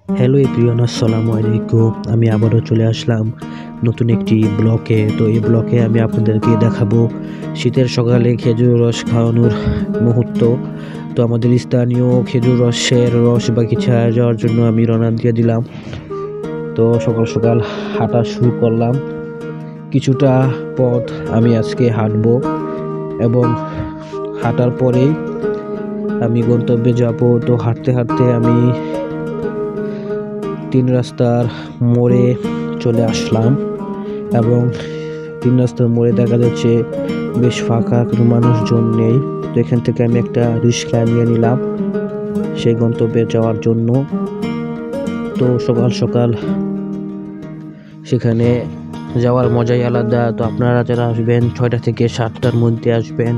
Hello everyone, আসসালামু আলাইকুম। আমি আবারও চলে আসলাম নতুন একটি ব্লকে। তো এই ব্লকে আমি আপনাদেরকে দেখাবো শীতের সকালে খেজুর রস খাওয়ানোর মুহূর্ত। তো আমাদের স্থানীয় খেজুর রস বাগিচায় যাওয়ার জন্য আমি রওনা দিয়ে দিলাম। তো সকাল সকাল হাঁটা শুরু করলাম। কিছুটা পথ আমি আজকে হাঁটবো এবং হাঁটার পরেই আমি গন্তব্যে যাব। তো হাঁটতে হাঁটতে আমি 3 রাস্তার মোড়ে চলে আসলাম এবং 3 রাস্তার মোড়ে দেখা যাচ্ছে বেশ ফাঁকা, কোনো মানুষজন নেই। তো এখান থেকে আমি একটা রিক্সা নিয়ে নিলাম সেই গন্তব্যে যাওয়ার জন্য। তো সকাল সকাল সেখানে যাওয়ার মজাই আলাদা। তো আপনারা যারা আসবেন 6টা থেকে 7টার মধ্যে আসবেন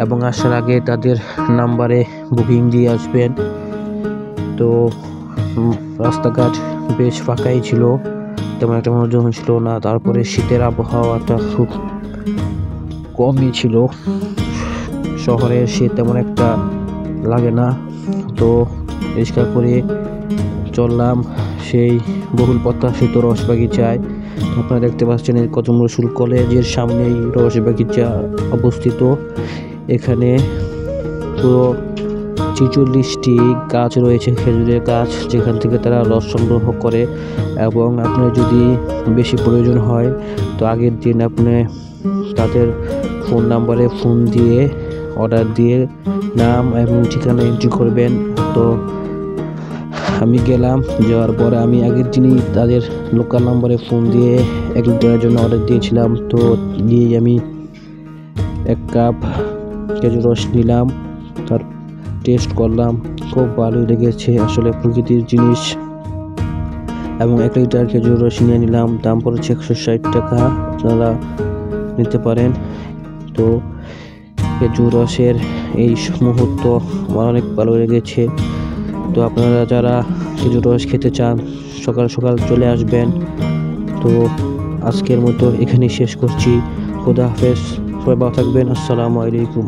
এবং আসার আগে তাদের নাম্বারে বুকিং দিয়ে আসবেন। তো রাস্তাঘাট বেশ ফাঁকাই ছিল, তেমন একটা মানুষজন ছিল না। তারপরে শীতের আবহাওয়াটা খুব কমই ছিল, শহরের শীত তেমন একটা লাগে না। তো রিক্সা করে চললাম সেই বহুল প্রত্যাশিত রস বাগিচায়। আপনারা দেখতে পাচ্ছেন এই কদম রসুল কলেজের সামনেই রস বাগিচা অবস্থিত। এখানে পুরো 46টি গাছ রয়েছে, খেজুরের গাছ, যেখান থেকে তারা রস সংগ্রহ করে। এবং আপনার যদি বেশি প্রয়োজন হয় তো আগের দিন আপনি তাদের ফোন নাম্বারে ফোন দিয়ে অর্ডার দিয়ে নাম এবং ঠিকানা এন্ট্রি করবেন। তো আমি গেলাম, যাওয়ার পরে আমি আগের দিনই তাদের লোকাল নাম্বারে ফোন দিয়ে 1 লিটারের জন্য অর্ডার দিয়েছিলাম। তো দিয়ে আমি 1 কাপ খেজুর রস নিলাম, তার টেস্ট করলাম, খুব ভালোই লেগেছে, আসলে প্রকৃতির জিনিস। এবং 1 লিটার খেজুর রস নিয়ে নিলাম, দাম পড়েছে 160 টাকা, আপনারা নিতে পারেন। তো খেজুর রসের এই মুহূর্ত আমার অনেক ভালো লেগেছে। তো আপনারা যারা খেজুর রস খেতে চান সকাল সকাল চলে আসবেন। তো আজকের মতো এখানেই শেষ করছি। খোদা হাফেজ, সবাই ভালো থাকবেন। আসসালামু আলাইকুম।